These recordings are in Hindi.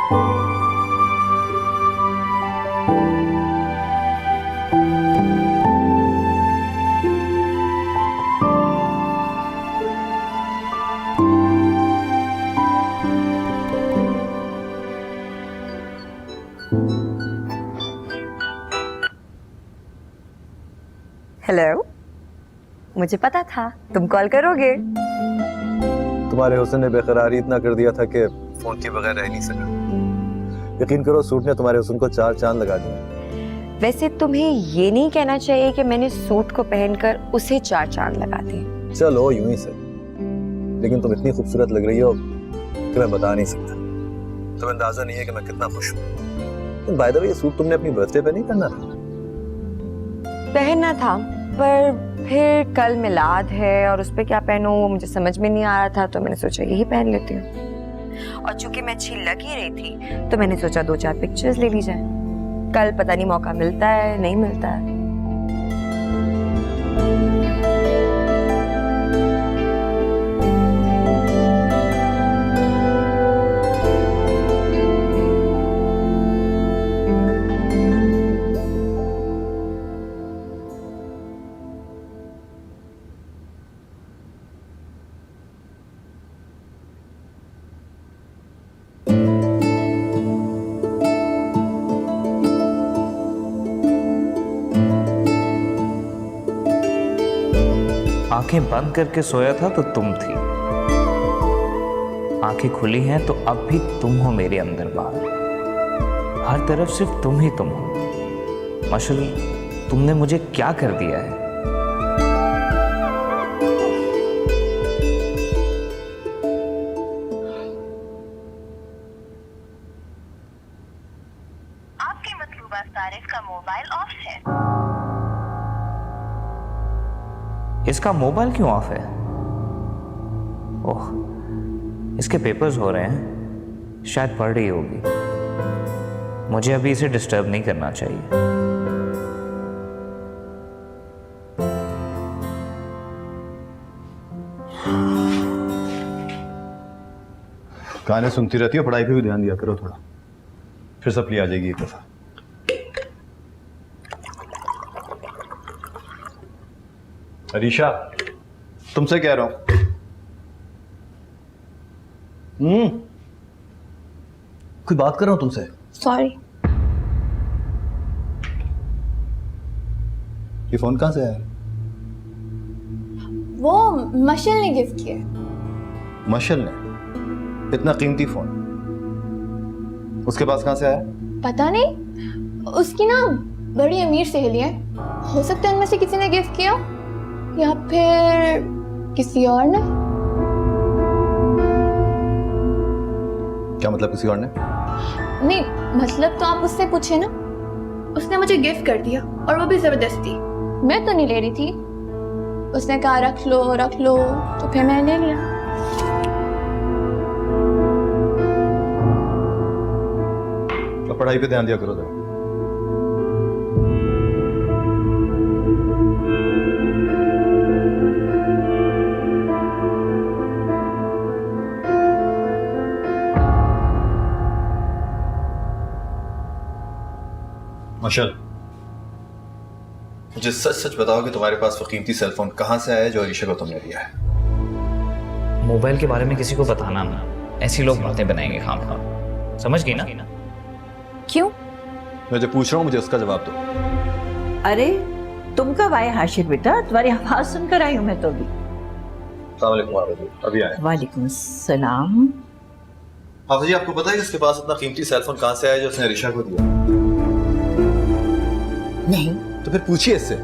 हेलो, मुझे पता था तुम कॉल करोगे। तुम्हारे हुस्न ने बेकरारी इतना कर दिया था कि फोन के बगैर रह नहीं सका। यकीन करो सूट ने तुम्हारे हुस्न को 4 चांद लगा दिए। वैसे तुम्हें ये नहीं कहना चाहिए कि मैंने सूट को पहनकर उसे 4 चांद लगा दिए। चलो यूं ही से, लेकिन तुम इतनी खूबसूरत लग रही हो कि मैं बता नहीं सकता। तुम्हें अंदाजा नहीं है कि मैं कितना खुश हूँ। बाय द वे, ये सूट तुमने अपनी बर्थडे पे नहीं पहना था? पहनना था, पर फिर कल मिलाद है और उस पे क्या पहनूं वो मुझे समझ में नहीं आ रहा था, तो मैंने सोचा यही पहन लेती हूँ। और चूंकि मैं अच्छी लग ही रही थी तो मैंने सोचा 2-4 पिक्चर्स ले ली जाए। कल पता नहीं मौका मिलता है नहीं मिलता है। आंखें बंद करके सोया था तो तुम थी, आंखें खुली हैं तो अब भी तुम हो मेरे अंदर बाहर। हर तरफ सिर्फ तुम ही तुम हो। मशल, तुमने मुझे क्या कर दिया है? आपके मतलूबा सारिफ का मोबाइल ऑफ है। इसका मोबाइल क्यों ऑफ है? ओह, इसके पेपर्स हो रहे हैं, शायद पढ़ रही होगी। मुझे अभी इसे डिस्टर्ब नहीं करना चाहिए। गाने सुनती रहती हो, पढ़ाई पे भी ध्यान दिया करो थोड़ा, फिर सप्ली आ जाएगी एक दफा। अरीशा, तुमसे कह रहा हूं। कोई बात कर रहा हूं तुमसे। सॉरी। ये फोन कहां से आया? वो मशल ने गिफ्ट किया। मशल ने? इतना कीमती फोन उसके पास कहां से आया? पता नहीं, उसकी ना बड़ी अमीर सहेली है। हो सकता है उनमें से किसी ने गिफ्ट किया या फिर किसी और ने। क्या मतलब किसी और ने? नहीं, मतलब तो आप उससे पूछे ना। उसने मुझे गिफ्ट कर दिया और वो भी जबरदस्ती। मैं तो नहीं ले रही थी, उसने कहा रख लो, तो फिर मैंने ले लिया। तो पढ़ाई पे ध्यान दिया करो जरा। मशल, मुझे सच सच बताओ कि तुम्हारे पास वो कीमती सेलफोन कहां से आया जो अरीशा को तुमने दिया है? मोबाइल के बारे में किसी को बताना ना, ऐसी लोग बातें बनाएंगे खामखा। समझ गई ना? क्यों? मैं जो पूछ रहा हूं मुझे उसका जवाब दो। अरे तुम कब आए हाशिर बेटा? तुम्हारी आवाज सुनकर आई हूं मैं तो अभी। अस्सलाम वालेकुम हाफिज, अभी आए। वालेकुम सलाम। हाफिज जी, आपको पता है कि उसके पास इतना कीमती सेलफोन कहां से आया जो उसने अरीशा को दिया? नहीं। तो फिर पूछिए इससे।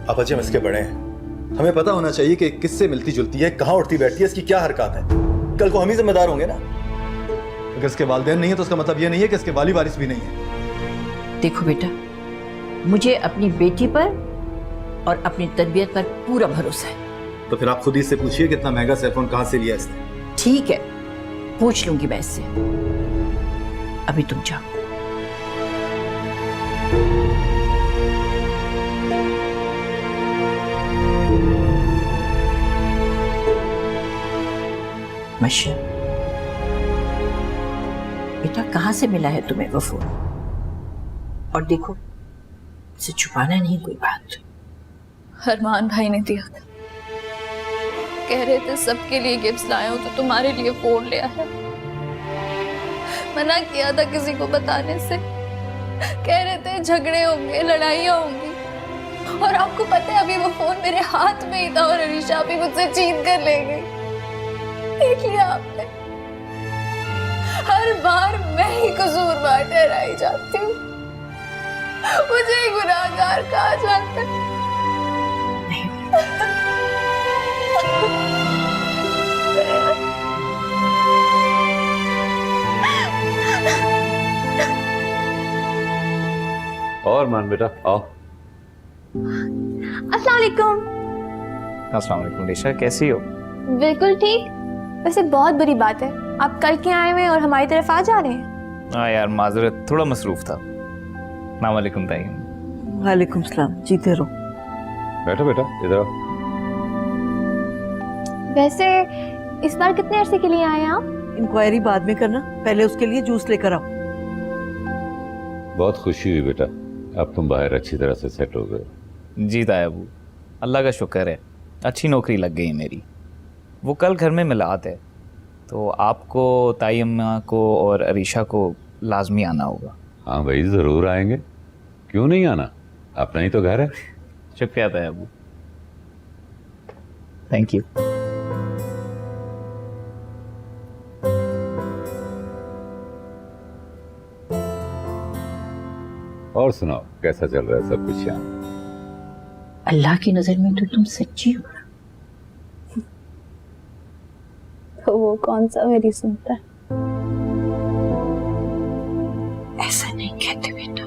आप जी हम इसके बड़े हैं, हमें पता होना चाहिए कि किससे मिलती जुलती है, कहाँ उठती बैठती है, इसकी क्या हरकत है। कल को हम ही जिम्मेदार होंगे ना। अगर इसके वालिदैन नहीं है तो उसका मतलब ये नहीं है कि इसके वाली वारिस भी नहीं है। देखो बेटा, मुझे अपनी बेटी पर और अपनी तरबियत पर पूरा भरोसा है। तो फिर आप खुद ही से पूछिए कि इतना महंगा सेलफोन कहाँ से लिया इसने। ठीक है, पूछ लूंगी मैं इससे। अभी तुम जाओ। बेटा कहाँ से मिला है तुम्हें वो फोन? और देखो, इसे छुपाना नहीं कोई बात। अरमान भाई ने दिया था, कह रहे थे सबके लिए गिफ्ट्स लाया हूं तो तुम्हारे लिए फोन लिया है। मना किया था किसी को बताने से, कह रहे थे झगड़े होंगे, लड़ाइयाँ होंगी। और आपको पता है अभी वो फोन मेरे हाथ में ही था और अरीशा भी मुझसे छीन कर ले गई। देख लिया आपने, हर बार मैं ही कसूरवार ठहराई जाती हूँ, मुझे ही गुनाहगार कहा जाता है। और मान बेटा आओ। अस्सलाम वालेकुम। अस्सलाम वालेकुम निशा, कैसी हो? बिल्कुल ठीक। वैसे बहुत बुरी बात है, आप कल के आए हुए और हमारी तरफ आ जा रहे हैं। हाँ यार माजरत, थोड़ा मसरूफ था। अस्सलाम वालेकुम ताई। वालेकुम सलाम, जीते रहो। बैठो बेटा, इधर आओ। वैसे इस बार कितने अरसे के लिए आए आप? इंक्वायरी बाद में करना, पहले उसके लिए जूस लेकर आओ। बहुत खुशी हुई बेटा, अब तुम बाहर अच्छी तरह से सेट हो गए। जी तायाबू, अल्लाह का शुक्र है, अच्छी नौकरी लग गई मेरी। वो कल घर में मिलाद है, तो आपको, ताई अम्मा को और अरीशा को लाजमी आना होगा। हाँ भाई ज़रूर आएंगे, क्यों नहीं आना, अपना ही तो घर है। शुक्रिया तायाबू, थैंक यू। और सुनाओ, कैसा चल रहा है सब कुछ यहाँ? अल्लाह की नजर में तो तुम सच्ची हो। तो वो कौन सा मेरी सुनता है? ऐसा नहीं कहते बेटा,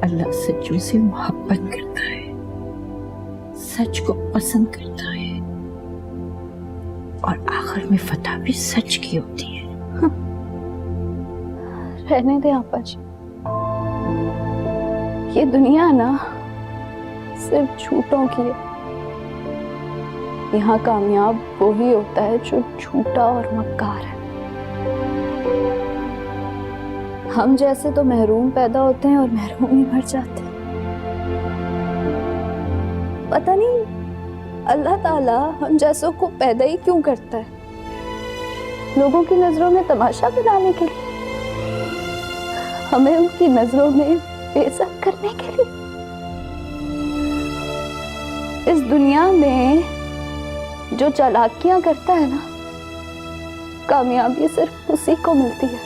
अल्लाह सच्चों से मोहब्बत करता है, सच को पसंद करता है, और आखिर में फतह भी सच की होती है। रहने दे आपा जी, ये दुनिया ना सिर्फ झूठों की है। यहाँ कामयाब वो ही होता है जो झूठा और मक्कार है। हम जैसे तो महरूम पैदा होते हैं और महरूम ही मर जाते हैं। पता नहीं अल्लाह ताला हम जैसों को पैदा ही क्यों करता है? लोगों की नजरों में तमाशा बनाने के लिए, हमें उनकी नजरों में बेइज्जत करने के लिए। इस दुनिया में जो चालाकियां करता है ना, कामयाबी सिर्फ उसी को मिलती है।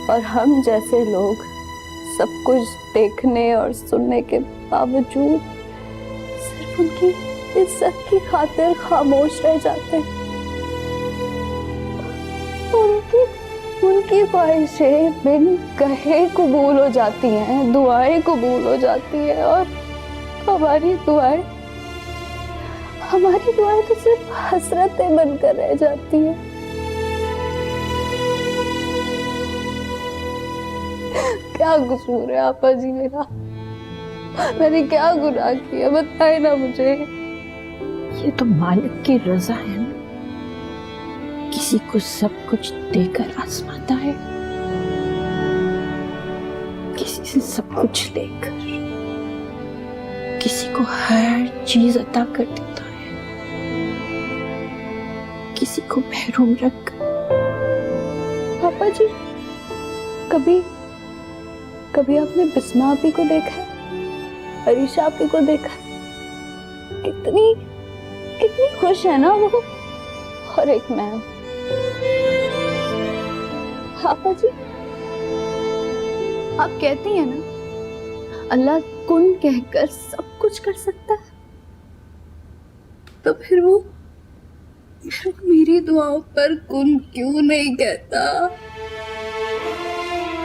और हम जैसे लोग सब कुछ देखने और सुनने के बावजूद सिर्फ उनकी इज्जत की खातिर खामोश रह जाते हैं। उनकी ख्वाहिशें बिन कहे कबूल हो जाती हैं, दुआएं कबूल हो जाती हैं, और हमारी दुआएं तो सिर्फ हसरतें बनकर रह जाती हैं। क्या कसूर है आपा जी मेरा? मैंने क्या गुनाह किया, बताए ना मुझे। ये तो मालिक की रजा है ना, किसी को सब कुछ देकर आजमाता है, किसी से सब कुछ लेकर किसी को हर चीज अता कर देता है, किसी को महरूम रख। पापा जी, कभी आपने बिस्मा आपी को देखा है, अरीशा आपी को देखा है? कितनी खुश है ना वो, और एक मैं। पापा जी, आप कहती हैं ना अल्लाह कुन कहकर सब कुछ कर सकता है, तो फिर वो मेरी दुआओं पर कुन क्यों नहीं कहता?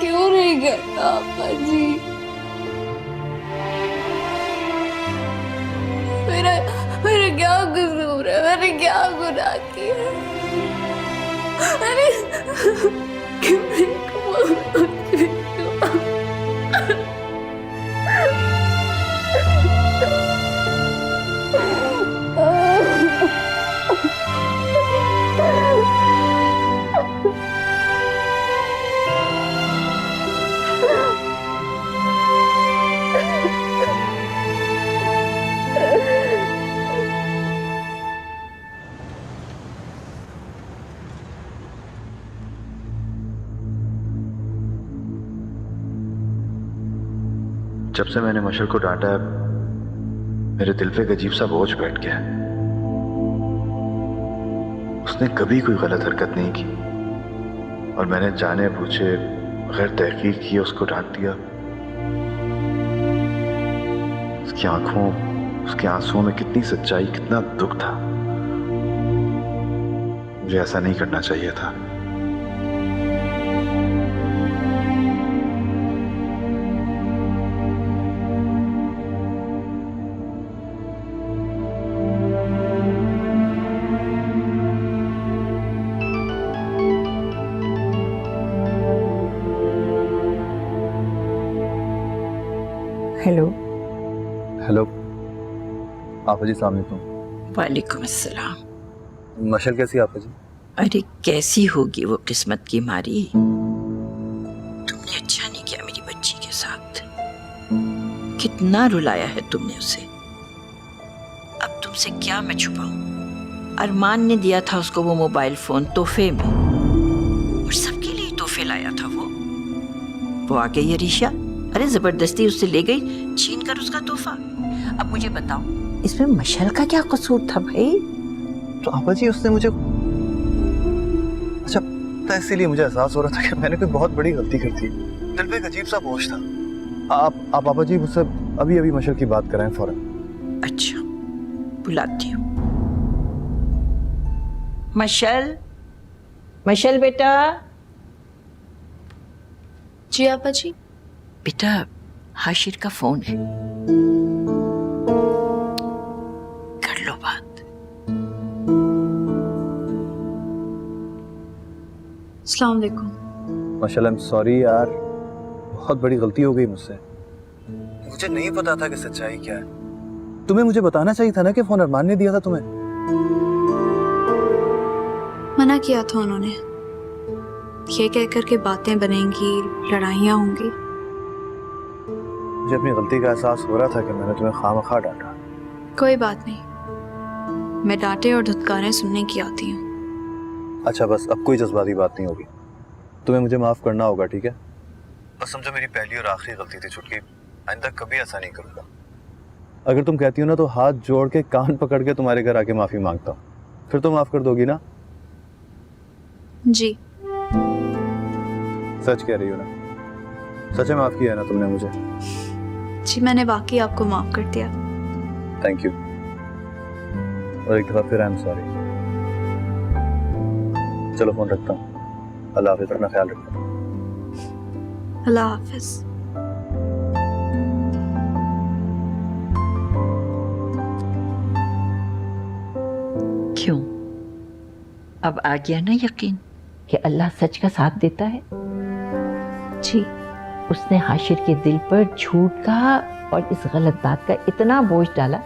क्यों नहीं कहता पापा जी? मेरा क्या कसूर है? मैंने क्या गुनाह किया? अरे क्यों नहीं जब से मैंने मशल को डांटा है, मेरे दिल पे एक अजीब सा बोझ बैठ गया है। उसने कभी कोई गलत हरकत नहीं की और मैंने जाने पूछे बगैर तहकीक किए उसको डांट दिया। उसकी आंखों, उसके आंसुओं में कितनी सच्चाई, कितना दुख था। मुझे ऐसा नहीं करना चाहिए था। हेलो। हेलो आपा जी, सलाम अलैकुम। वालेकुम अस्सलाम। मशल कैसी है आपा जी? अरे कैसी होगी वो किस्मत की मारी। तुमने अच्छा नहीं किया मेरी बच्ची के साथ। कितना रुलाया है तुमने उसे। अब तुमसे क्या मैं छुपाऊं। अरमान ने दिया था उसको वो मोबाइल फोन तोहफे में, और सबके लिए तोहफे लाया था वो आ गई अरीशा। अरे जबरदस्ती उससे ले गई, छीन कर उसका तोहफा। अब मुझे बताओ, इसमें मशल का क्या कसूर था भाई? तो आपा जी उसने मुझे, अच्छा तो इसीलिए मुझे एहसास हो रहा था कि मैंने कोई बहुत बड़ी गलती कर दी। दिल पे एक अजीब सा बोझ था। आप पापा जी मुझसे अभी अभी मशल की बात कराएं फौरन। अच्छा, बुलाती हूँ। मशल, मशल बेटा। जी आपा जी। बेटा हाशिर का फोन है, कर लो बात। अस्सलाम वालेकुम। मशल आई एम सॉरी यार, बहुत बड़ी गलती हो गई मुझसे। मुझे नहीं पता था कि सच्चाई क्या है। तुम्हें मुझे बताना चाहिए था ना कि फोन अरमान ने दिया था तुम्हें। मना किया था उन्होंने, ये कहकर के बातें बनेंगी, लड़ाइयाँ होंगी। मुझे अपनी गलती का एहसास हो रहा था कि मैंने तुम्हें खामखा डांटा। कोई बात नहीं, मैं डांटे और धुतकारें सुनने की आती हूँ। अच्छा बस अब कोई जज्बाती बात नहीं होगी। तुम्हें मुझे माफ करना होगा, ठीक है? बस समझो मेरी पहली और आखिरी गलती थी छुटकी। आइंदा कभी ऐसा नहीं करूँगा। अगर तुम कहती हो ना तो हाथ जोड़ के कान पकड़ के तुम्हारे घर आके माफी मांगता हूँ। फिर तो माफ कर दोगी ना? जी। सच कह रही हो ना? सच में माफ किया है ना तुमने मुझे? जी मैंने वाकई आपको माफ कर दिया। Thank you. और एक दफा फिर आई एम सॉरी। चलो फोन रखता हूँ। अल्लाह हाफिज़, अपना ख्याल रखना। अल्लाह हाफिज। क्यों, अब आ गया ना यकीन कि अल्लाह सच का साथ देता है? जी। उसने हाशिर के दिल पर झूठ का और इस गलत बात का इतना बोझ डाला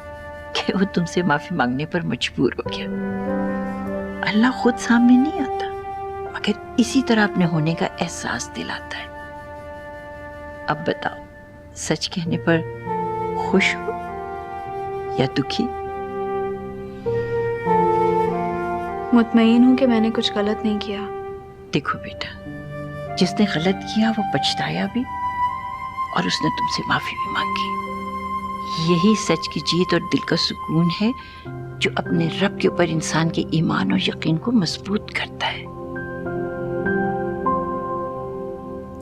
कि वो तुमसे माफी मांगने पर मजबूर हो गया। अल्लाह खुद सामने नहीं आता, मगर इसी तरह अपने होने का एहसास दिलाता है। अब बताओ, सच कहने पर खुश हो या दुखी? मुतमईन हूँ कि मैंने कुछ गलत नहीं किया। देखो बेटा, जिसने गलत किया वो पछताया भी और उसने तुमसे माफी भी मांगी। यही सच की जीत और दिल का सुकून है जो अपने रब के ऊपर इंसान के ईमान और यकीन को मजबूत करता है।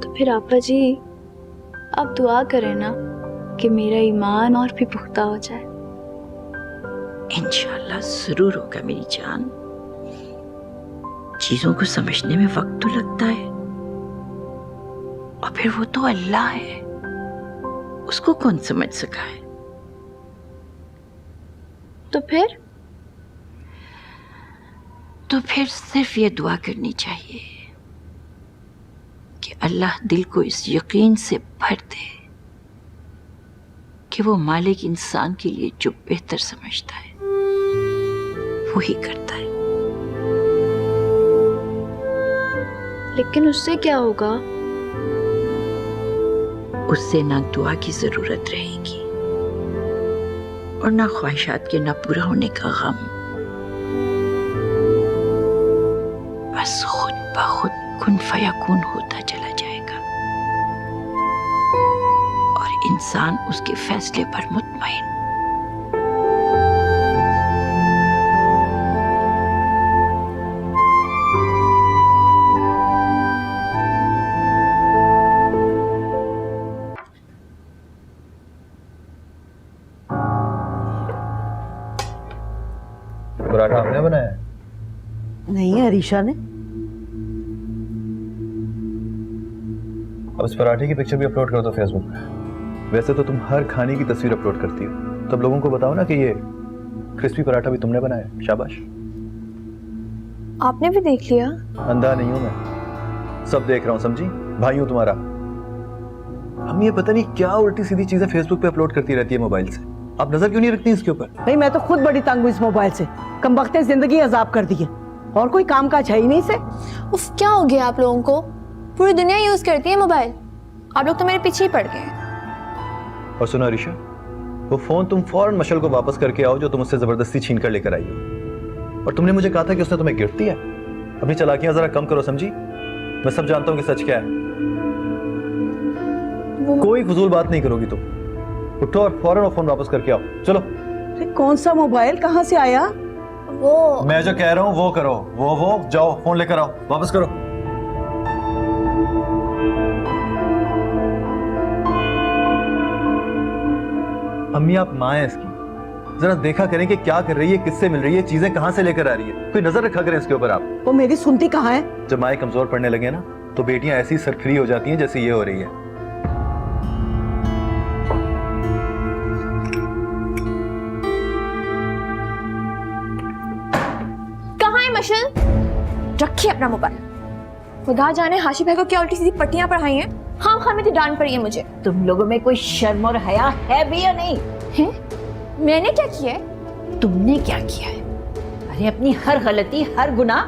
तो फिर आपा जी आप दुआ करें ना कि मेरा ईमान और भी पुख्ता हो जाए। इंशाअल्लाह जरूर होगा मेरी जान। चीजों को समझने में वक्त तो लगता है, और फिर वो तो अल्लाह है, उसको कौन समझ सका है? तो फिर सिर्फ ये दुआ करनी चाहिए कि अल्लाह दिल को इस यकीन से भर दे कि वो मालिक इंसान के लिए जो बेहतर समझता है वो ही करता है। लेकिन उससे क्या होगा? उससे ना दुआ की जरूरत रहेगी और ना ख्वाहिशात के ना पूरा होने का गम। बस खुद ब खुद कुन फयाकुन होता चला जाएगा और इंसान उसके फैसले पर मुतमईन। पराठा हमने बनाया है? नहीं अरीशा ने। अब इस पराठे की पिक्चर भी अपलोड कर दो फेसबुक पे। वैसे तो तुम हर खाने की तस्वीर अपलोड करती हो, तब लोगों को बताओ ना कि ये क्रिस्पी पराठा भी तुमने बनाया। शाबाश। आपने भी देख लिया? अंधा नहीं हूं मैं, सब देख रहा हूं, समझी? भाई हूं तुम्हारा। हम ये पता नहीं क्या उल्टी सीधी चीजें फेसबुक पे अपलोड करती रहती है मोबाइल से। आप नजर क्यों नहीं रखती इसके ऊपर? भाई मैं तो खुद बड़ी तंग हूँ इस मोबाइल से। कमबख्ते जिंदगी अजाब कर दी है और कोई काम काज है ही नहीं से। उफ, क्या हो गया आप लोगों को? पूरी दुनिया यूज करती है मोबाइल, आप लोग तो मेरे पीछे ही पड़ गए हैं। और सुनो अरीशा, वो फोन तुम फौरन मशल को वापस करके आओ जो तुम उससे जबरदस्ती छीन कर लेकर आई हो। और तुमने मुझे कहा था कि उसने तुम्हें गिफ्ट दिया। अपनी चालाकियां जरा कम करो, समझी? मैं सब जानता हूं कि सच क्या है। कोई फजूल बात नहीं करोगी तुम। उठो और फौरन वो फोन वापस करके आओ, चलो। अरे कौन सा मोबाइल, कहाँ से आया? वो मैं जो कह रहा हूं वो करो। वो जाओ, फोन लेकर आओ, वापस करो। अम्मी आप मां हैं इसकी, जरा देखा करें कि क्या कर रही है, किससे मिल रही है, चीजें कहां से लेकर आ रही है। कोई नजर रखा करें इसके ऊपर आप। वो मेरी सुनती कहाँ है? जब माएं कमजोर पड़ने लगे ना तो बेटियां ऐसी सरखरी हो जाती हैं जैसे ये हो रही है। कहाँ है मशल? रखिए अपना मोबाइल। खुदा जाने हाशिम भाई को क्या उल्टी सीधी पट्टियां पढ़ाई हैं। हाँ हाँ मेरी डांट पड़ी है मुझे। तुम लोगों में कोई शर्म और हया है भी या नहीं? हैं? मैंने क्या किया है? तुमने क्या किया है? अरे अपनी हर गलती, हर गुनाह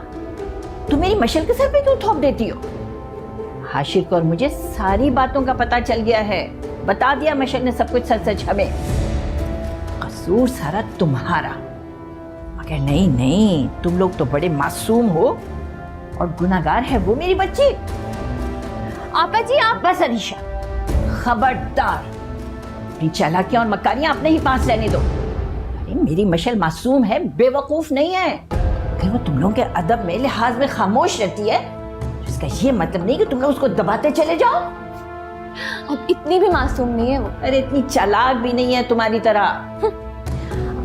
तुम मेरी मशल के सर पे क्यों थोप देती हो? हाशिर को और मुझे सारी बातों का पता चल गया है। बता दिया मशल ने सब कुछ सच सच हमें। कसूर सारा तुम्हारा। मगर नहीं नहीं, तुम लोग तो बड़े मासूम हो और गुनाहगार है वो मेरी बच्ची। आपा जी आप बस अरीशा, खबरदार। अपनी चालाकियां और मकारियां अपने ही पास रहने दो। अरे मेरी मशल मासूम है, बेवकूफ नहीं है। अगर वो तुम लोगों के अदब में, लिहाज में खामोश रहती है तो इसका ये मतलब नहीं कि तुम लोग उसको दबाते चले जाओ। अब इतनी भी मासूम नहीं है वो। अरे इतनी चालाक भी नहीं है तुम्हारी तरह।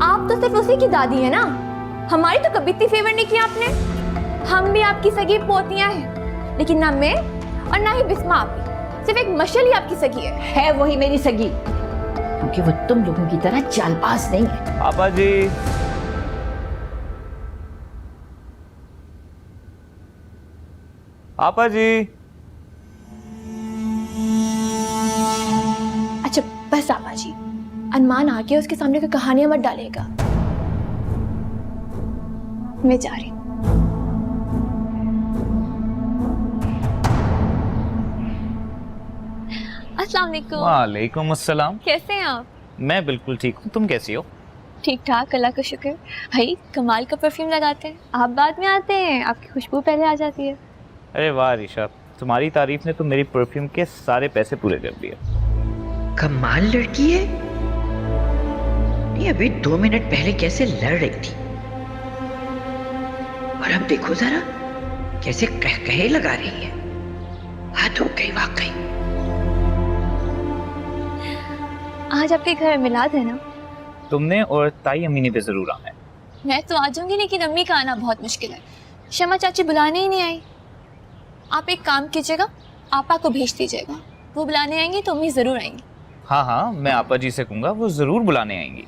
आप तो सिर्फ उसी की दादी है ना, हमारी तो कभी इतनी फेवर नहीं किया आपने। हम भी आपकी सगी पोतियां हैं, लेकिन ना मैं और ना ही बिस्मा आपकी। सिर्फ एक मशल ही आपकी सगी है वही मेरी सगी, क्योंकि वो तुम लोगों की तरह चालबाज नहीं है। आपा जी, आपा जी। अच्छा बस आपा जी, अनमान आके उसके सामने कोई कहानियां मत डालेगा। मैं जा रही हूँ। अस्सलाम वालेकुम। वालेकुम अस्सलाम। कैसे हैं आप? मैं बिल्कुल ठीक हूँ, तुम कैसी हो? ठीक ठाक, अल्लाह का शुक्र। भाई कमाल का परफ्यूम लगाते हैं आप, बाद में आते हैं, आपकी खुशबू पहले आ जाती है। अरे वाह ऋषा, तुम्हारी तारीफ ने तो मेरी परफ्यूम के सारे पैसे पूरे कर दिए। कमाल लड़की है। ये अभी 2 मिनट पहले कैसे लड़ रही थी और अब देखो जरा कैसे कह लगा रही है। हद हो गई वाकई। आज आपके घर मिलाद है ना? तुमने और ताई अम्मी ने भी जरूर आना है। मैं तो आ जाऊंगी, लेकिन अम्मी का आना बहुत मुश्किल है। शमा चाची बुलाने ही नहीं आई। आप एक काम कीजिएगा, आपा को भेज दीजिएगा, वो बुलाने आएंगी तो अम्मी जरूर आएंगी। हाँ हाँ, मैं आपा जी से कहूँगा, वो जरूर बुलाने आएंगी।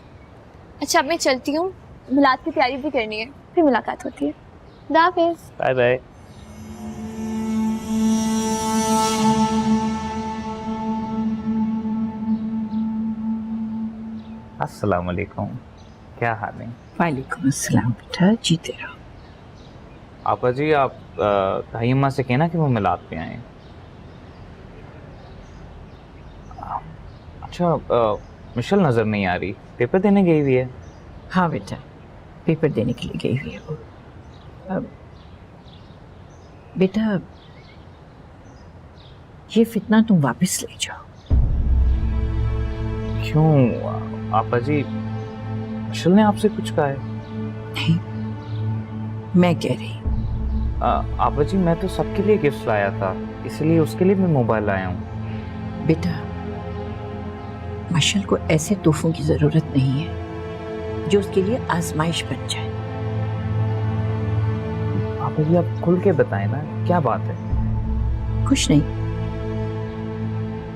अच्छा अब मैं चलती हूँ, मिलाद की तैयारी भी करनी है, फिर मुलाकात होती है। खुदा हाफिज़। Bye bye. अस्सलाम वालेकुम, क्या हाल है? वालेकुम अस्सलाम बेटा, जीते रहो। आपा जी, आप ताई अम्मा से कहना कि वो मिलाद पे आए। अच्छा, मिशल नज़र नहीं आ रही, पेपर देने गई हुई है। हाँ बेटा, पेपर देने के लिए गई हुई है वो। बेटा ये फितना तुम वापस ले जाओ। क्यों आपा जी, मशल ने आपसे कुछ कहा है? नहीं, मैं कह रही आपा जी, मैं तो सबके लिए गिफ्ट लाया था, इसलिए उसके लिए मैं मोबाइल लाया हूँ। बेटा, मशल को ऐसे तोहफों की जरूरत नहीं है जो उसके लिए आजमाइश बन जाए। आपा जी, आप खुल के बताएं ना, क्या बात है? कुछ नहीं,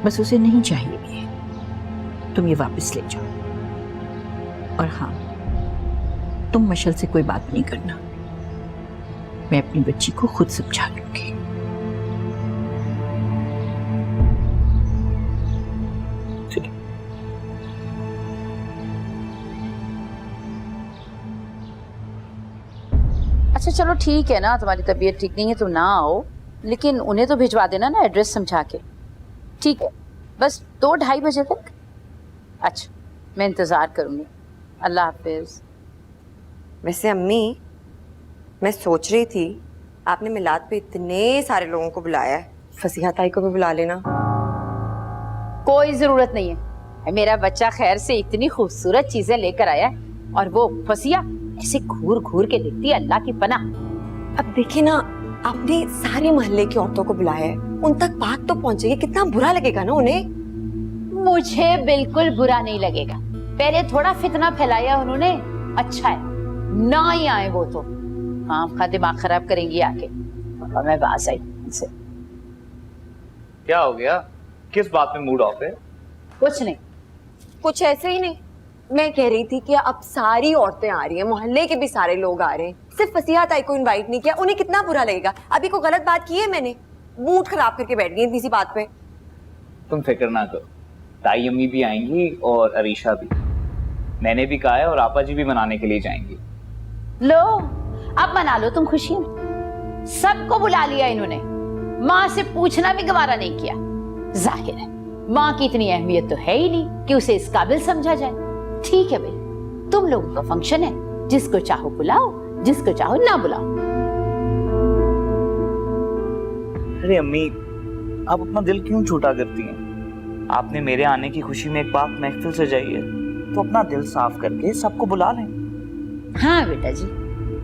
बस उसे नहीं चाहिए भी है। तुम ये वापस ले जाओ। और हाँ, तुम मशल से कोई बात नहीं करना, मैं अपनी बच्ची को खुद समझा लूंगी। अच्छा चलो ठीक है ना, तुम्हारी तबीयत ठीक नहीं है तो ना आओ, लेकिन उन्हें तो भिजवा देना ना एड्रेस समझा के। ठीक है, बस 2-2:30 बजे तक। अच्छा, मैं इंतज़ार करूँगी। अल्लाह हाफिज़। वैसे अम्मी, मैं सोच रही थी आपने मिलाद पे इतने सारे लोगों को बुलाया है, फसीहा ताई को भी बुला लेना। कोई ज़रूरत नहीं है, मेरा बच्चा खैर से इतनी खूबसूरत चीज़ें लेकर आया है, और वो फसिया ऐसे घूर घूर के देखती है, अल्लाह की पनाह। अब देखिए ना, आपने सारे मोहल्ले की औरतों को बुलाया है, उन तक बात तो पहुंचेगी, कितना बुरा लगेगा ना उन्हें। मुझे बिल्कुल बुरा नहीं लगेगा, पहले थोड़ा फितना फैलाया उन्होंने, अच्छा है ना ही आए वो तो काम खा दिमाग खराब करेंगी आके। और मैं बाज आई उनसे। क्या हो गया? किस बात में मूड ऑफ है? कुछ नहीं। कुछ ऐसे ही नहीं, मैं कह रही थी कि अब सारी औरतें आ रही हैं, मोहल्ले के भी सारे लोग आ रहे हैं, सिर्फ फसीहा ताई को इनवाइट नहीं किया, उन्हें कितना बुरा लगेगा। अभी कोई गलत बात की है मैंने? मूड खराब करके बैठ गई किसी बात पे। तुम फिक्र ना करो, ताई अम्मी भी आएंगी और अरीशा भी। मैंने भी कहा है और आपा जी भी मनाने के लिए जाएंगी। लो अब मना लो तुम खुशी में। सबको बुला लिया इन्होंने, माँ से पूछना भी गवारा नहीं किया। जाहिर है माँ की इतनी अहमियत तो है ही नहीं कि उसे इस काबिल समझा जाए। ठीक है भाई, तुम लोगों का फंक्शन है, जिसको चाहो बुलाओ, जिसको चाहो ना बुलाओ। अरे अम्मी, आप अपना दिल क्यों छोटा करती हैं? आपने मेरे आने की खुशी में एक पाक महफिल सजाई है, तो अपना दिल साफ करके सबको बुला लें। हाँ बेटा जी,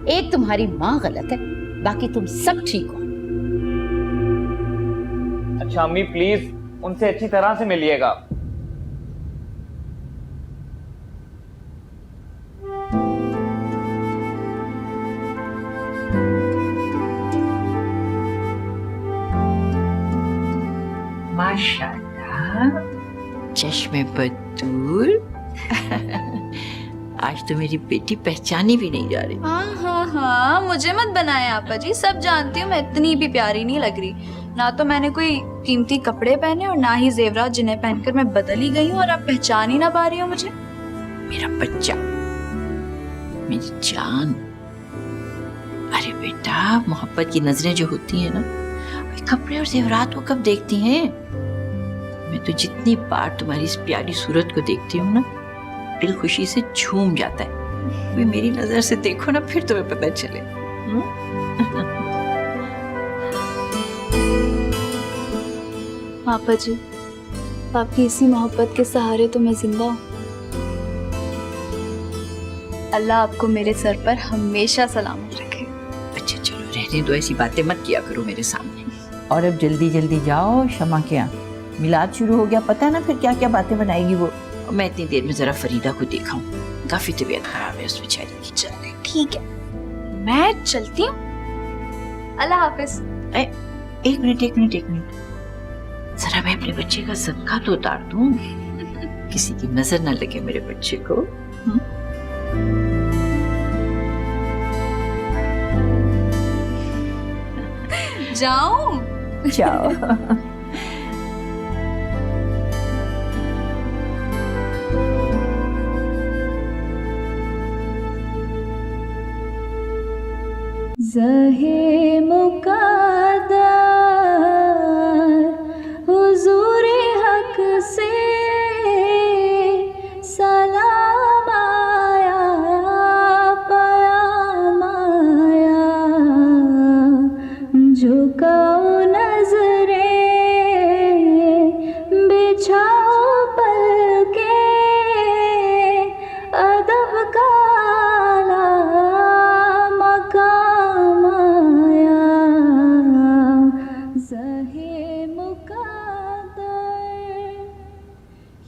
एक तुम्हारी माँ गलत है, बाकी तुम सब ठीक हो। अच्छा अम्मी, प्लीज उनसे अच्छी तरह से मिलिएगा। माशाल्लाह, चश्मे बदूल। आज तो मेरी बेटी पहचानी भी नहीं जा रही। हाँ हाँ हाँ, मुझे मत बनाए आपा जी, सब जानती हूँ मैं इतनी भी प्यारी नहीं लग रही। ना तो मैंने कोई कीमती कपड़े पहने और ना ही जेवरात जिन्हें पहनकर मैं बदल ही गई हूँ, और आप पहचान ही ना पा रही हो मुझे। मेरा बच्चा, मेरी जान। अरे बेटा, मोहब्बत की नजरें जो होती हैं ना, वे कपड़े और जेवरात को कब देखती हैं? मैं तो जितनी बार तुम्हारी इस प्यारी सूरत को देखती हूँ ना, दिल खुशी से झूम जाता है। वे मेरी नजर से देखो ना, फिर तुम्हें पता चले। पापा जी, आपकी इसी मोहब्बत के सहारे तो मैं जिंदा हूँ। अल्लाह आपको मेरे सर पर हमेशा सलामत रखे। अच्छा चलो रहने दो, ऐसी बातें मत किया करो मेरे सामने। और अब जल्दी जल्दी जाओ, शमा के यहाँ मिलाद शुरू हो गया, पता है ना फिर क्या क्या बातें बनाएगी वो। मैं इतनी देर में जरा फरीदा को देखा हूँ, काफी तबीयत खराब है उस बेचारी की। चले ठीक है, मैं चलती हूँ। अल्लाह हाफिज। एक मिनट, जरा मैं अपने बच्चे का सदका तो उतार दूं, किसी की नजर न लगे मेरे बच्चे को। जाऊं? जाओ। ज़हे मुक़द्दर हुज़ूर हक से सलाम आया, पयाम आया, झुकाओ नज़रें, बिछाओ पलकें,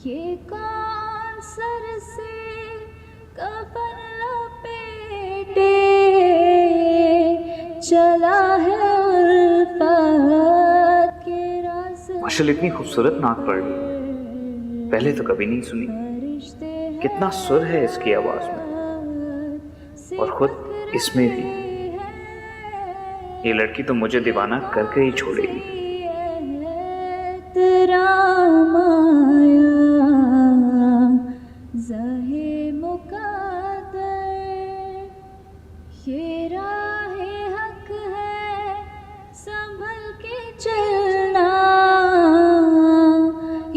ये कौन सर से कफन लपेटे चला है उल्फत के रास्ते। माशाल्लाह इतनी खूबसूरत नाक पड़ रही है, पहले तो कभी नहीं सुनी। कितना सुर है इसकी आवाज में, और खुद इसमें भी। ये लड़की तो मुझे दीवाना करके ही छोड़ेगी। तेरा माया ज़हे मुक़द्दर, ये राहे हक है संभल के चलना,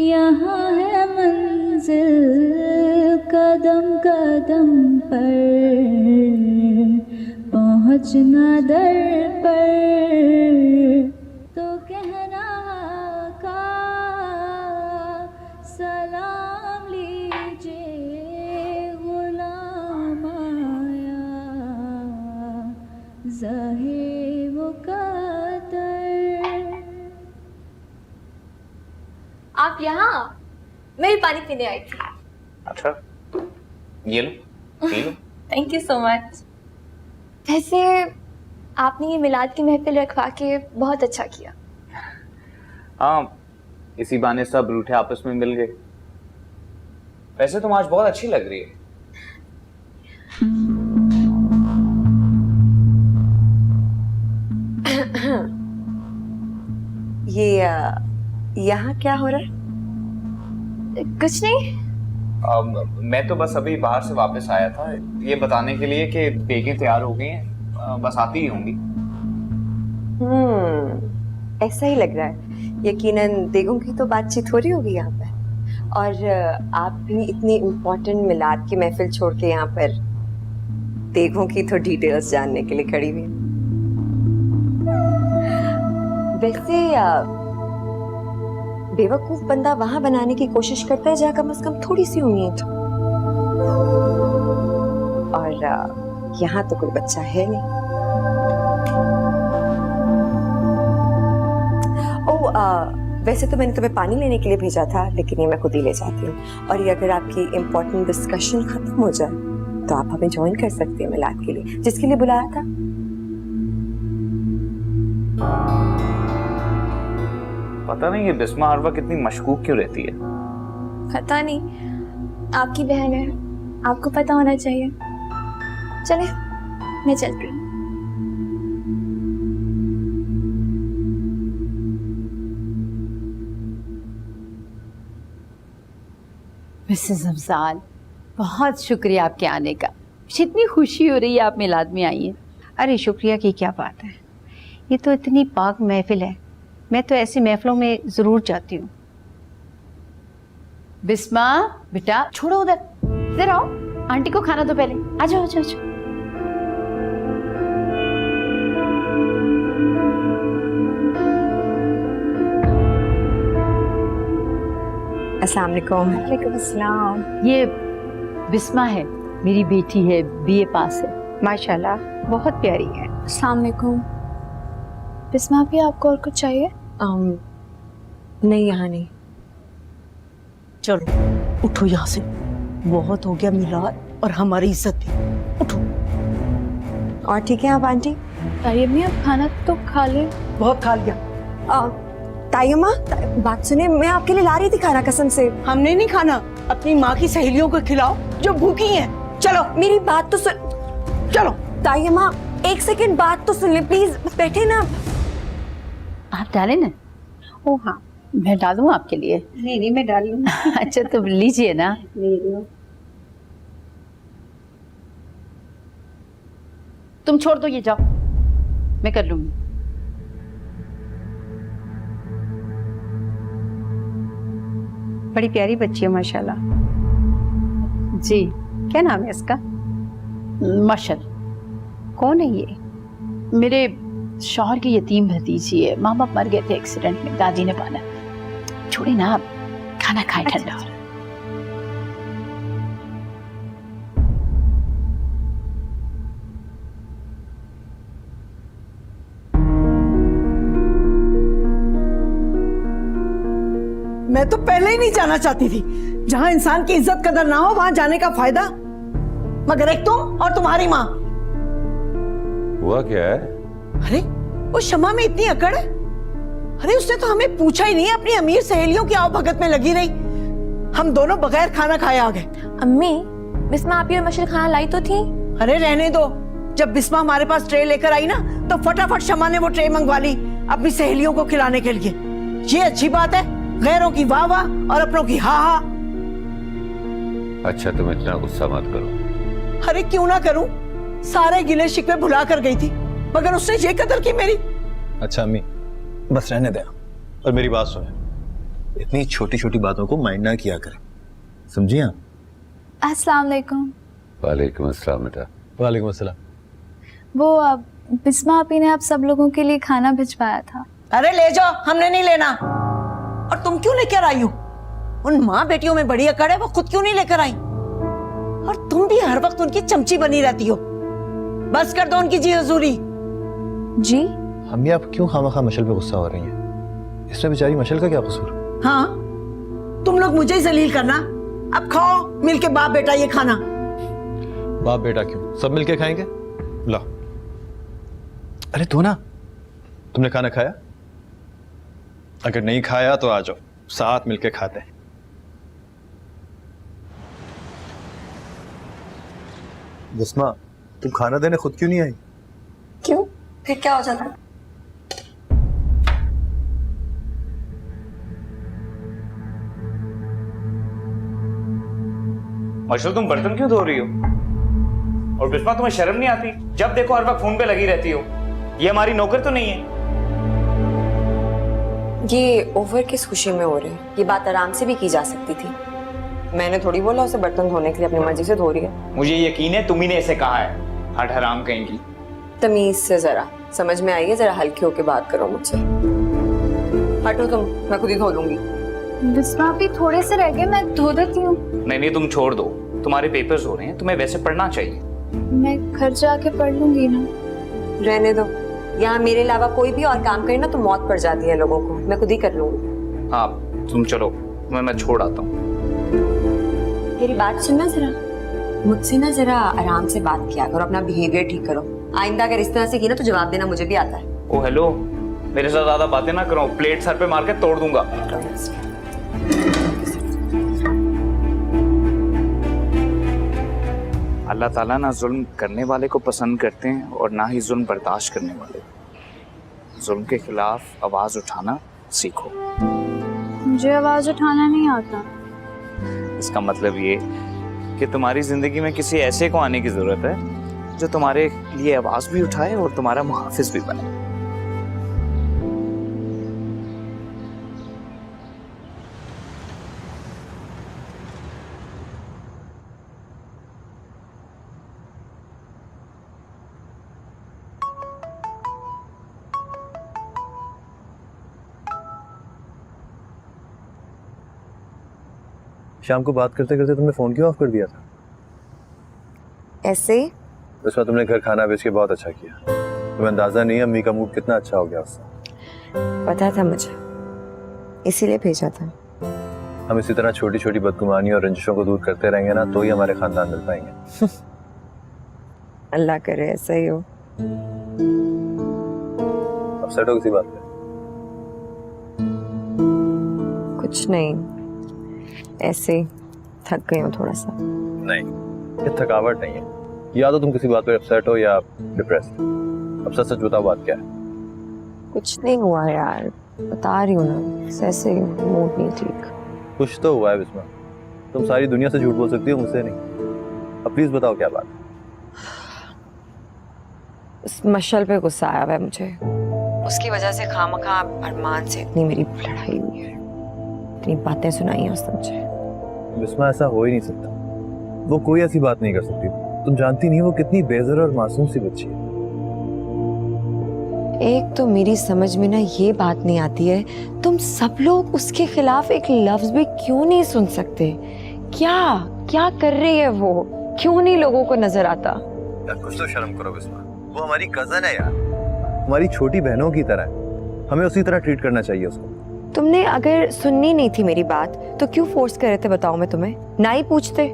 यहाँ है मंजिल कदम कदम पर, पहुँचना दर पर तो कहना का सलाम लीजिए गुलाम आया ज़हे मुक़द्दर। आप यहाँ? मैं भी पानी पीने आई थी। अच्छा, ये लो, पी लो। Thank you so much. वैसे आपने ये मिलाद की महफिल रखवा के बहुत अच्छा किया। हाँ, इसी बहाने सब रूठे आपस में मिल गए। वैसे तुम आज बहुत अच्छी लग रही है। ये यहाँ क्या हो रहा है? कुछ नहीं। मैं तो बस अभी बाहर से वापस आया था ये बताने के लिए कि बेगें तैयार हो गई हैं, बस आती ही होंगी। ऐसा ही लग रहा है। यकीनन देगों की तो बातचीत हो रही होगी यहाँ पर, और आप भी इतनी इम्पोर्टेंट मिलाद की महफिल छोड़ के यहाँ पर देगों की तो डिटेल्स जानने के लिए खड़ी हुई। वैसे बेवकूफ बंदा वहां बनाने की कोशिश करता है जहाँ कम से कम थोड़ी सी उम्मीद हो, और यहाँ तो कोई बच्चा है नहीं। वैसे तो मैंने तुम्हें पानी लेने के लिए भेजा था, लेकिन ये मैं खुद ही ले जाती हूँ। और ये अगर आपकी इम्पोर्टेंट डिस्कशन खत्म हो जाए तो आप हमें ज्वाइन कर सकती हैं मिलाद के लिए, जिसके लिए बुलाया था। पता नहीं ये बिस्मा हर वक्त इतनी मशकूक क्यों रहती है। पता नहीं, आपकी बहन है, आपको पता होना चाहिए। चले, मैं चलती हूँ। मिसेस अफजाल, बहुत शुक्रिया आपके आने का। मुझे इतनी खुशी हो रही है आप मिलाद में आई हैं। अरे शुक्रिया की क्या बात है, ये तो इतनी पाक महफिल है, मैं तो ऐसी महफिलों में ज़रूर जाती हूँ। बिस्मा बेटा छोड़ो उधर, इधर आओ, आंटी को खाना दो पहले। आ जाओ आ जाओ आ जाओ। अस्सलाम वालेकुम। वालेकुम अस्सलाम। ये बिस्मा है, मेरी बेटी है, बीए पास है। माशाल्लाह बहुत प्यारी है। अस्सलाम वालेकुम। बिस्मा भी आपको और कुछ चाहिए? नहीं, यहाँ नहीं। चलो उठो यहाँ से, बहुत हो गया मिलाद और हमारी इज्जत भी। उठो। और ठीक है आप आंटी? तायम्मी आप खाना तो खा ले। बहुत खा लिया। तायम्मा, बात सुने, मैं आपके लिए ला रही थी खाना कसम से। हमने नहीं खाना, अपनी माँ की सहेलियों को खिलाओ जो भूखी हैं। चलो मेरी बात तो सुन। चलो। तायम्मा एक सेकंड बात तो सुन ले प्लीज, बैठे ना। आप डालें ना। ओ हाँ, मैं डालूं आपके लिए? नहीं नहीं मैं डाल लूँगी। अच्छा तो लीजिए ना। तुम छोड़ दो, ये जाओ, मैं कर लूंगी। बड़ी प्यारी बच्ची है माशाल्लाह। जी। क्या नाम है इसका? मशल। कौन है ये? मेरे शौहर की यतीम भतीजी है, माँ बाप मर गए थे एक्सीडेंट में, दादी ने पाला। छोड़ी ना, आप खाना खाए, ठंडा हो रहा है। मैं तो पहले ही नहीं जाना चाहती थी। जहां इंसान की इज्जत कदर ना हो वहां जाने का फायदा, मगर एक तुम और तुम्हारी माँ। हुआ क्या है? अरे वो शमा में इतनी अकड़ है। अरे उसने तो हमें पूछा ही नहीं, अपनी अमीर सहेलियों की आओ भगत में लगी रही। हम दोनों बगैर खाना खाए आ गए। अम्मी, बिस्मा आप और मशल खाना लाई तो थी। अरे रहने दो, जब बिस्मा हमारे पास ट्रे लेकर आई ना तो फटाफट शमा ने वो ट्रे मंगवा ली अपनी सहेलियों को खिलाने के लिए। ये अच्छी बात है? गैरों की वाह वाह और अपनों की हा हा। अच्छा तुम इतना गुस्सा मत करो। अरे क्यों ना करूं, सारे गिले शिकवे भुला कर गई थी, मगर उसने ये कदर की मेरी। अच्छा अम्मी बस रहने दे, और मेरी बात सुने, इतनी छोटी छोटी बातों को माइंड ना किया करें, समझिए आप? अस्सलाम वालेकुम। वालेकुम अस्सलाम बेटा। वालेकुम अस्सलाम। वो अब बिस्मा आपी ने आप सब लोगों के लिए खाना भिजवाया था। अरे ले जाओ, हमने नहीं लेना। और तुम क्यों लेकर आई हो? उन माँ बेटियों में बड़ी अकड़ है, वो खुद क्यों नहीं लेकर आई? और तुम भी हर वक्त उनकी चमची बनी रहती हो। बस कर दो उनकी जी हजूरी। जी अम्मी आप क्यों खामखा मशल पे गुस्सा हो रही हैं? इसमें बेचारी मशल का क्या कसूर? हाँ, तुम लोग मुझे ही जलील करना। अब खाओ मिलके बाप बेटा ये खाना। बाप बेटा क्यों, सब मिलके खाएंगे। ला, अरे दो ना। तुमने खाना खाया? अगर नहीं खाया तो आ जाओ, साथ मिलके खाते हैं। बिस्मा तुम खाना देने खुद क्यों नहीं आई? क्यों, फिर क्या हो जाता? मशल तुम बर्तन क्यों धो रही हो? और बिस्मा तुम्हें शर्म नहीं आती? जब देखो हर वक्त फोन पे लगी रहती हो। ये हमारी नौकर तो नहीं है। ये ओवर किस खुशी में हो रही है? ये बात आराम से भी की जा सकती थी। मैंने थोड़ी बोला उसे बर्तन धोने के लिए, अपनी मर्जी से धो रही है। मुझे यकीन है तुम ही ने ऐसे कहा है। हट हराम कहेंगी। तमीज से जरा समझ में आई है, जरा हल्की होके बात करो मुझसे। हटो तुम, मैं खुद ही धो लूंगी। बिस्मा आपी थोड़े से रह गए, मैं धो देती हूँ। नहीं नहीं तुम छोड़ दो, तुम्हारे पेपर्स हो रहे हैं, तुम्हें वैसे पढ़ना चाहिए। मैं घर जाके पढ़ लूंगी ना। रहने दो, यहाँ मेरे अलावा कोई भी और काम करे ना तो मौत पड़ जाती है लोगों को। मैं खुद ही कर लूंगी। हाँ तुम चलो, मैं छोड़ आता हूँ। मेरी बात सुनना जरा, मुझसे ना जरा आराम से बात किया करो, अपना बिहेवियर ठीक करो। आइंदा अगर इस तरह से की ना तो जवाब देना मुझे भी आता है। ओ हेलो, मेरे साथ ज्यादा बातें ना करो, प्लेट सर पे मार के तोड़ दूंगा। अल्लाह ताला ना जुल्म करने वाले को पसंद करते हैं और ना ही जुल्म बर्दाश्त करने वाले। जुल्म के खिलाफ आवाज उठाना सीखो। मुझे आवाज उठाना नहीं आता। इसका मतलब ये कि तुम्हारी जिंदगी में किसी ऐसे को आने की जरूरत है जो तुम्हारे लिए आवाज भी उठाए और तुम्हारा मुहाफिज भी बने। शाम को बात करते करते तुमने फोन क्यों ऑफ कर दिया था? ऐसे ही। उस वक्त तुमने घर खाना बेच के बहुत अच्छा किया। तुम्हें अंदाजा नहीं है अम्मी का मूड कितना अच्छा हो गया उससे। पता था मुझे, इसीलिए भेजा था। हम इसी तरह छोटी छोटी बदगुमानी और रंजिशों को दूर करते रहेंगे ना तो ही हमारे खानदान मिल पाएंगे। अल्लाह करे ऐसा ही हो। अपसेट हो किसी बात पे? कुछ नहीं, ऐसे ही थक गई हूँ थोड़ा सा। नहीं, ये थकावट नहीं है। या तो तुम किसी बात पे अपसेट हो या डिप्रेस्ड। अब सच सच बताओ बात क्या है? कुछ नहीं हुआ यार, बता रही हूँ ना, ऐसे ही मूड नहीं ठीक। कुछ तो हुआ है बिस्मा। तुम सारी दुनिया से झूठ बोल सकती हो, मुझसे नहीं। अब प्लीज बताओ क्या बात है? उस मशल पे गुस्सा आया हुआ है मुझे। उसकी वजह से खामखा अरमान से इतनी मेरी लड़ाई हुई है, इतनी बातें सुनाई हैं उसने मुझे। बिस्मा ऐसा हो ही नहीं सकता। वो कोई ऐसी बात नहीं कर सकती। तुम जानती नहीं वो कितनी बेज़र और मासूम सी बच्ची है। एक तो मेरी समझ में ना ये बात नहीं आती है, तुम सब लोग उसके खिलाफ एक लफ्ज भी क्यों नहीं सुन सकते? क्या क्या कर रही है वो? क्यों नहीं लोगों को नजर आता? यार कुछ तो शर्म करो बिस्मा। वो हमारी कजन है यार, हमारी छोटी बहनों की तरह है। हमें उसी तरह ट्रीट करना चाहिए उसको। तुमने अगर सुननी नहीं थी मेरी बात तो क्यों फोर्स कर रहे थे बताओ मैं तुम्हें? ना ही पूछते।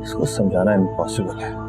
इसको समझाना इम्पॉसिबल है।